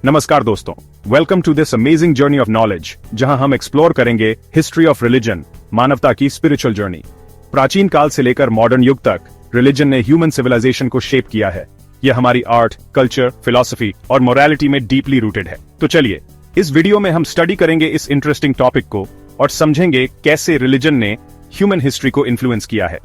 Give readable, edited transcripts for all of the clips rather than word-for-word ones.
नमस्कार दोस्तों, welcome to this amazing journey of knowledge, जहां हम एक्सप्लोर करेंगे हिस्ट्री ऑफ रिलीजन, मानवता की स्पिरिचुअल जर्नी। प्राचीन काल से लेकर मॉडर्न युग तक रिलीजन ने ह्यूमन सिविलाइजेशन को शेप किया है। यह हमारी आर्ट, कल्चर, फिलॉसफी और मोरालिटी में डीपली रूटेड है। तो चलिए, इस वीडियो में हम स्टडी करेंगे इस इंटरेस्टिंग टॉपिक को और समझेंगे कैसे रिलीजन ने ह्यूमन हिस्ट्री को इन्फ्लुएंस किया है।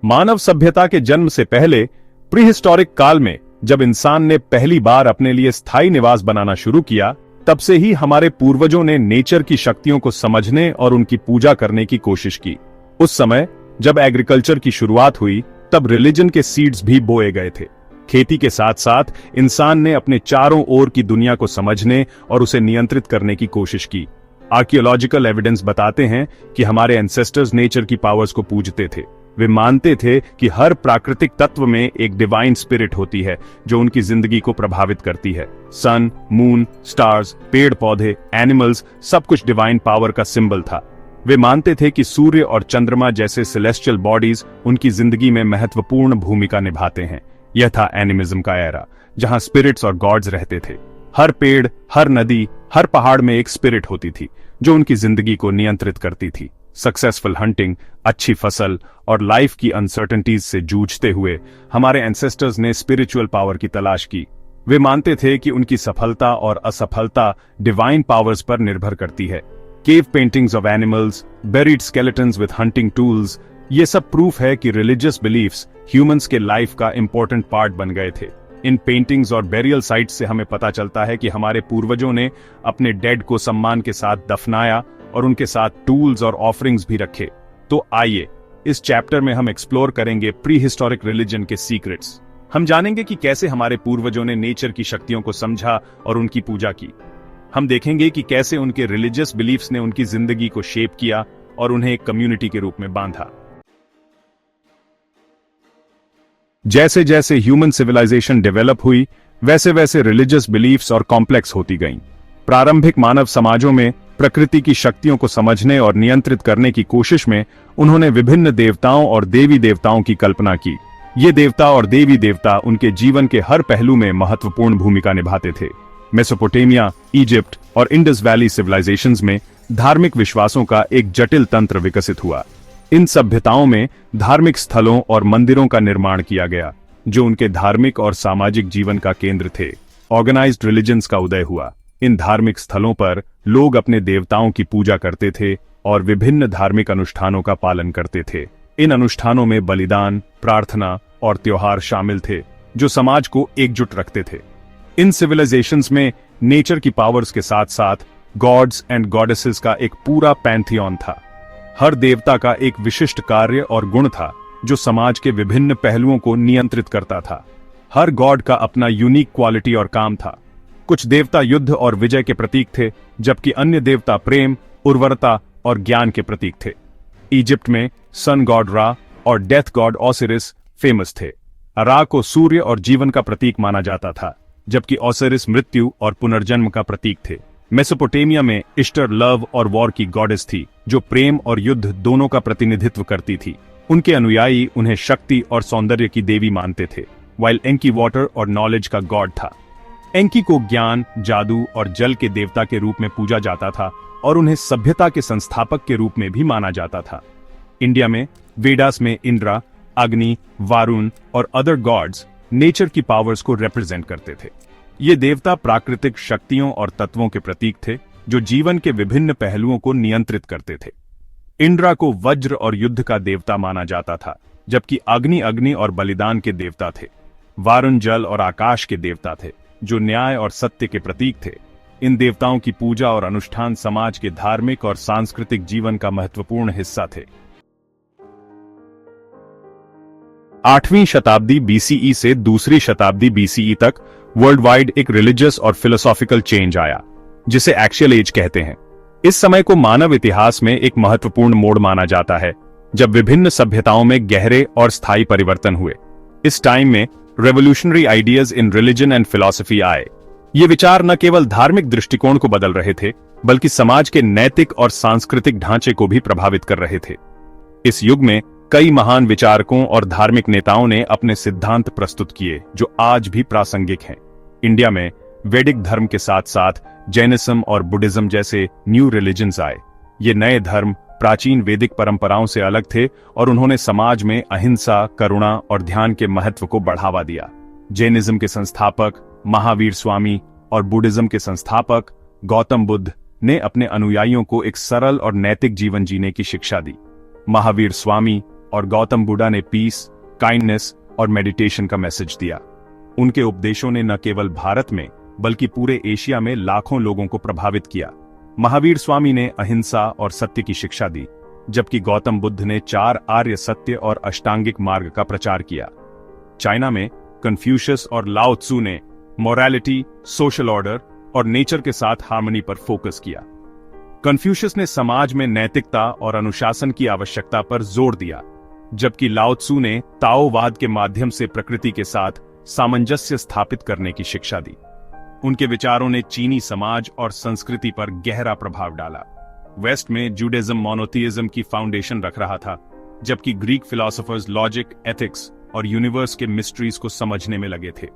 मानव सभ्यता के जन्म से पहले प्रीहिस्टोरिक काल में जब इंसान ने पहली बार अपने लिए स्थायी निवास बनाना शुरू किया, तब से ही हमारे पूर्वजों ने नेचर की शक्तियों को समझने और उनकी पूजा करने की कोशिश की। उस समय जब एग्रीकल्चर की शुरुआत हुई, तब रिलीजन के सीड्स भी बोए गए थे। खेती के साथ साथ इंसान ने अपने चारों ओर की दुनिया को समझने और उसे नियंत्रित करने की कोशिश की। आर्कियोलॉजिकल एविडेंस बताते हैं कि हमारे एंसेस्टर्स नेचर की पावर्स को पूजते थे। वे मानते थे कि हर प्राकृतिक तत्व में एक डिवाइन स्पिरिट होती है जो उनकी जिंदगी को प्रभावित करती है। सन, मून, स्टार्स, पेड़ पौधे, एनिमल्स, सब कुछ डिवाइन पावर का सिंबल था। वे मानते थे कि सूर्य और चंद्रमा जैसे सेलेस्टियल बॉडीज उनकी जिंदगी में महत्वपूर्ण भूमिका निभाते हैं। यह था एनिमिज्म का एरा, जहां स्पिरिट्स और गॉड्स रहते थे। हर पेड़, हर नदी, हर पहाड़ में एक स्पिरिट होती थी जो उनकी जिंदगी को नियंत्रित करती थी। सक्सेसफुल हंटिंग, अच्छी फसल और लाइफ की अनसर्टेनिटीज से जूझते हुए हमारे एंसेस्टर्स ने स्पिरिचुअल पावर की तलाश की। वे मानते थे कि उनकी सफलता और असफलता डिवाइन पावर्स पर निर्भर करती है। Cave paintings of animals, buried skeletons with hunting tools, ये सब प्रूफ है कि रिलीजियस बिलीफ्स ह्यूमंस के लाइफ का इंपॉर्टेंट पार्ट बन गए थे। इन पेंटिंग्स और बेरियल साइट्स से हमें पता चलता है कि हमारे पूर्वजों ने अपने डेड को सम्मान के साथ दफनाया और उनके साथ टूल्स और ऑफरिंग्स भी रखे। तो आइए, इस चैप्टर में हम एक्सप्लोर करेंगे प्री हिस्टोरिक रिलीजन के सीक्रेट्स। हम जानेंगे कि कैसे हमारे पूर्वजों ने नेचर की शक्तियों को समझा और उनकी पूजा की। हम देखेंगे कि कैसे उनके रिलीजियस बिलीफ्स ने उनकी जिंदगी को शेप किया और उन्हें एक कम्युनिटी के रूप में बांधा। जैसे जैसे ह्यूमन सिविलाइजेशन डेवलप हुई, वैसे वैसे रिलीजियस बिलीफ्स और कॉम्प्लेक्स होती गईं। प्रारंभिक मानव समाजों में प्रकृति की शक्तियों को समझने और नियंत्रित करने की कोशिश में उन्होंने विभिन्न देवताओं और देवी देवताओं की कल्पना की। ये देवता और देवी देवता उनके जीवन के हर पहलू में महत्वपूर्ण भूमिका निभाते थे। मेसोपोटामिया, इजिप्ट और इंडस वैली सिविलाइजेशंस में धार्मिक विश्वासों का एक जटिल तंत्र विकसित हुआ। इन सभ्यताओं में धार्मिक स्थलों और मंदिरों का निर्माण किया गया, जो उनके धार्मिक और सामाजिक जीवन का केंद्र थे। ऑर्गेनाइज्ड रिलीजन्स का उदय हुआ। इन धार्मिक स्थलों पर लोग अपने देवताओं की पूजा करते थे और विभिन्न धार्मिक अनुष्ठानों का पालन करते थे। इन अनुष्ठानों में बलिदान, प्रार्थना और त्योहार शामिल थे, जो समाज को एकजुट रखते थे। इन सिविलाइजेशंस में नेचर की पावर्स के साथ साथ गॉड्स एंड गॉडेसेस का एक पूरा पैंथियन था। हर देवता का एक विशिष्ट कार्य और गुण था जो समाज के विभिन्न पहलुओं को नियंत्रित करता था। हर गॉड का अपना यूनिक क्वालिटी और काम था। कुछ देवता युद्ध और विजय के प्रतीक थे, जबकि अन्य देवता प्रेम, उर्वरता और ज्ञान के प्रतीक थे। इजिप्ट में सन गॉड रा और डेथ गॉड ओसिरिस फेमस थे। रा को सूर्य और जीवन का प्रतीक माना जाता था, जबकि ओसिरिस मृत्यु और पुनर्जन्म का प्रतीक थे। मेसोपोटामिया में इश्टर लव और वॉर की गॉडेस थी, जो प्रेम और युद्ध दोनों का प्रतिनिधित्व करती थी। उनके अनुयायी उन्हें शक्ति और सौंदर्य की देवी मानते थे, वाइल एंकी वाटर और नॉलेज का गॉड था। एंकी को ज्ञान, जादू और जल के देवता के रूप में पूजा जाता था और उन्हें सभ्यता के संस्थापक के रूप में भी माना जाता था। इंडिया में वेदास में इंद्रा, अग्नि, वारुण और अदर गॉड्स नेचर की पावर्स को रिप्रेजेंट करते थे। ये देवता प्राकृतिक शक्तियों और तत्वों के प्रतीक थे जो जीवन के विभिन्न पहलुओं को नियंत्रित करते थे। इंद्रा को वज्र और युद्ध का देवता माना जाता था, जबकि अग्नि और बलिदान के देवता थे। वारुण जल और आकाश के देवता थे, जो न्याय और सत्य के प्रतीक थे। इन देवताओं की पूजा और अनुष्ठान समाज के धार्मिक और सांस्कृतिक जीवन का महत्वपूर्ण हिस्सा थे। 8वीं शताब्दी बीसीई से दूसरी शताब्दी बीसीई तक वर्ल्ड वाइड एक रिलीजियस और फिलोसॉफिकल चेंज आया, जिसे एक्शियल एज कहते हैं। इस समय को मानव इतिहास में एक महत्वपूर्ण मोड़ माना जाता है, जब विभिन्न सभ्यताओं में गहरे और स्थायी परिवर्तन हुए। इस टाइम में revolutionary ideas in religion and philosophy आए। ये विचार न केवल धार्मिक दृष्टिकोण को बदल रहे थे, बल्कि समाज के नैतिक और सांस्कृतिक ढांचे को भी प्रभावित कर रहे थे। इस युग में कई महान विचारकों और धार्मिक नेताओं ने अपने सिद्धांत प्रस्तुत किए जो आज भी प्रासंगिक हैं। इंडिया में वैदिक धर्म के साथ साथ जैनिज्म और बुद्धिज्म जैसे न्यू रिलीजन्स आए। ये नए धर्म प्राचीन वैदिक परंपराओं से अलग थे और उन्होंने समाज में अहिंसा, करुणा और ध्यान के महत्व को बढ़ावा दिया। जैनिज्म के संस्थापक महावीर स्वामी और बुद्धिज्म के संस्थापक गौतम बुद्ध ने अपने अनुयायियों को एक सरल और नैतिक जीवन जीने की शिक्षा दी। महावीर स्वामी और गौतम बुद्धा ने पीस, काइंडनेस और मेडिटेशन का मैसेज दिया। उनके उपदेशों ने न केवल भारत में बल्कि पूरे एशिया में लाखों लोगों को प्रभावित किया। महावीर स्वामी ने अहिंसा और सत्य की शिक्षा दी, जबकि गौतम बुद्ध ने 4 आर्य सत्य और अष्टांगिक मार्ग का प्रचार किया। चाइना में कन्फ्यूशियस और लाओ त्सु ने मोरालिटी, सोशल ऑर्डर और नेचर के साथ हार्मनी पर फोकस किया। कन्फ्यूशियस ने समाज में नैतिकता और अनुशासन की आवश्यकता पर जोर दिया, जबकि लाओ त्सु ने ताओवाद के माध्यम से प्रकृति के साथ सामंजस्य स्थापित करने की शिक्षा दी। उनके विचारों ने चीनी समाज और संस्कृति पर गहरा प्रभाव डाला। वेस्ट में जूडाइज्म मोनोथीइज्म की फाउंडेशन रख रहा था, जबकि ग्रीक फिलोसोफर्स लॉजिक, एथिक्स और यूनिवर्स के मिस्ट्रीज को समझने में लगे थे।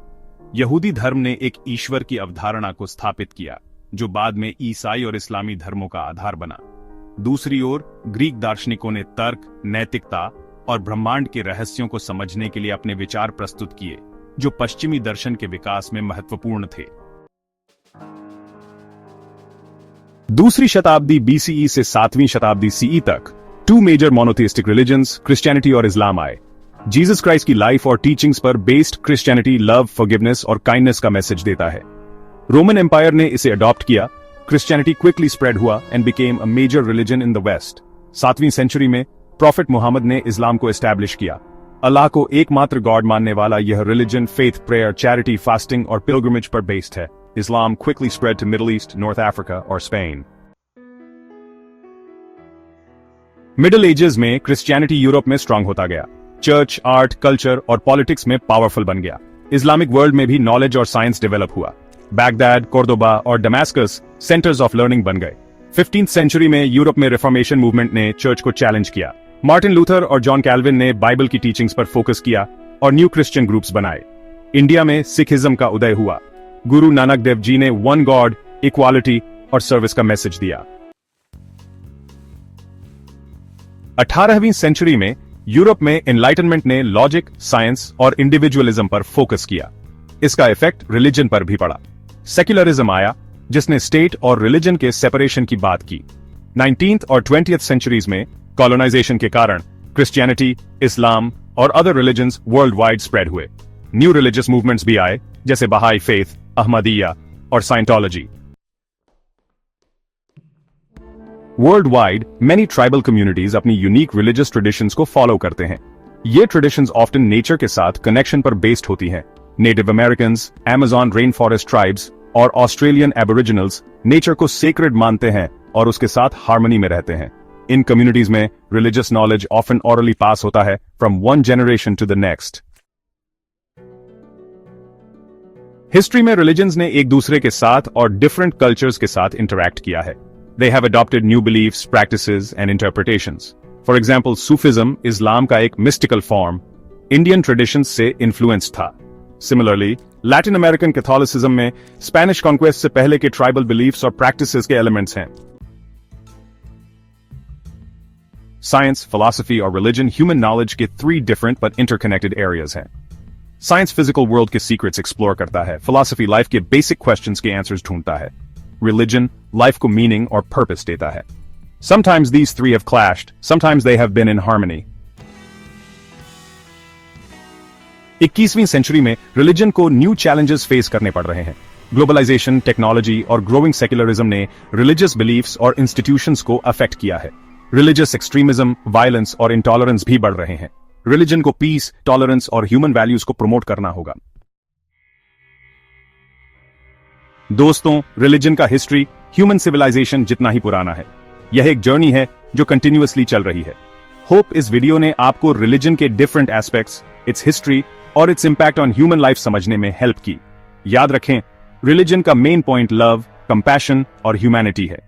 यहूदी धर्म ने एक ईश्वर की अवधारणा को स्थापित किया, जो बाद में ईसाई और इस्लामी धर्मों का आधार बना। दूसरी ओर ग्रीक दार्शनिकों ने तर्क, नैतिकता और ब्रह्मांड के रहस्यों को समझने के लिए अपने विचार प्रस्तुत किए, जो पश्चिमी दर्शन के विकास में महत्वपूर्ण थे। दूसरी शताब्दी बीसीई से 7वीं शताब्दी सीई तक 2 मेजर मोनोथेइस्टिक रिलीजन्स, क्रिश्चियनिटी और इस्लाम आए। जीसस क्राइस्ट की लाइफ और टीचिंग्स पर बेस्ड क्रिश्चियनिटी लव, फॉरगिवनेस और काइंडनेस का मैसेज देता है। रोमन एम्पायर ने इसे अडॉप्ट किया। क्रिश्चियनिटी क्विकली स्प्रेड हुआ and became a major religion in the west. 7वीं सेंचुरी में प्रॉफिट मुहम्मद ने इस्लाम को एस्टैब्लिश किया। अल्लाह को एकमात्र गॉड मानने वाला यह religion faith, prayer, charity, fasting और पिलग्रिमेज पर बेस्ड है। इस्लाम quickly spread to Middle East, North Africa और स्पेन। मिडिल एजेस में क्रिश्चियनिटी यूरोप में स्ट्रांग होता गया। चर्च, आर्ट, कल्चर और पॉलिटिक्स में पावरफुल बन गया। इस्लामिक वर्ल्ड में भी नॉलेज और साइंस डेवलप हुआ। बैगदाद, कोर्दोबा और डमास्कस सेंटर्स ऑफ लर्निंग बन गए। 15th सेंचुरी में यूरोप में रिफॉर्मेशन मूवमेंट ने चर्च को चैलेंज किया। मार्टिन लूथर और जॉन कैल्विन ने बाइबल की टीचिंग्स पर फोकस किया और न्यू क्रिश्चियन ग्रुप्स बनाए। इंडिया में सिखिज्म का उदय हुआ। गुरु नानक देव जी ने वन गॉड, इक्वालिटी और सर्विस का मैसेज दिया। 18वीं सेंचुरी में यूरोप में एनलाइटनमेंट ने लॉजिक, साइंस और इंडिविजुअलिज्म पर फोकस किया। इसका इफेक्ट रिलीजन पर भी पड़ा। सेक्युलरिज्म आया, जिसने स्टेट और रिलीजन के सेपरेशन की बात की। 19th और 20th सेंचुरीज में कॉलोनाइजेशन के कारण क्रिश्चियनिटी, इस्लाम और other religions world wide spread हुए। न्यू रिलीजियस मूवमेंट्स भी आए, जैसे बहाई फेथ, अहमदिया और Scientology. World wide many tribal communities अपनी यूनिक रिलीजियस ट्रेडिशंस को फॉलो करते हैं। ये ट्रेडिशंस ऑफ्टन नेचर के साथ कनेक्शन पर बेस्ड होती हैं। Native Americans, Amazon rain forest tribes और ऑस्ट्रेलियन एबोरिजिनल्स नेचर को सेक्रेड मानते हैं और उसके साथ हार्मनी में रहते हैं। इन कम्युनिटीज में religious knowledge often orally pass होता है from one generation to the next. History में रिलीजन्स ने एक दूसरे के साथ और डिफरेंट कल्चर्स के साथ इंटरैक्ट किया है। They have adopted new beliefs, practices, and interpretations. For example, Sufism, इस्लाम का एक mystical form, Indian traditions से influenced था. Similarly, Latin American Catholicism में Spanish conquest से पहले के tribal beliefs और practices के elements हैं. Science, philosophy और religion human knowledge के 3 different but interconnected areas हैं. Science physical world के secrets explore करता है. Philosophy life के basic questions के answers ढूंढता है. Religion, life को meaning और purpose देता है. Sometimes these 3 have clashed, sometimes they have been in harmony. 21वीं सेंचुरी में रिलीजन को न्यू चैलेंजेस फेस करने पड़ रहे हैं। ग्लोबलाइजेशन, टेक्नोलॉजी और ग्रोइंग सेक्युलरिज्म ने रिलीजियस बिलीफ्स और इंस्टीट्यूशंस को अफेक्ट किया है। रिलीजियस एक्सट्रीमिज्म, वायलेंस और इंटॉलरेंस भी बढ़ रहे हैं। रिलीजन को पीस, टॉलरेंस और ह्यूमन वैल्यूज को प्रमोट करना होगा। दोस्तों, रिलीजन का हिस्ट्री ह्यूमन सिविलाइजेशन जितना ही पुराना है। यह एक जर्नी है जो कंटिन्यूअसली चल रही है। होप इस वीडियो ने आपको रिलीजन के डिफरेंट एस्पेक्ट्स, इट्स हिस्ट्री और it's impact on human life समझने में हेल्प की। याद रखें, रिलीजन का मेन पॉइंट लव, कंपैशन और ह्यूमैनिटी है।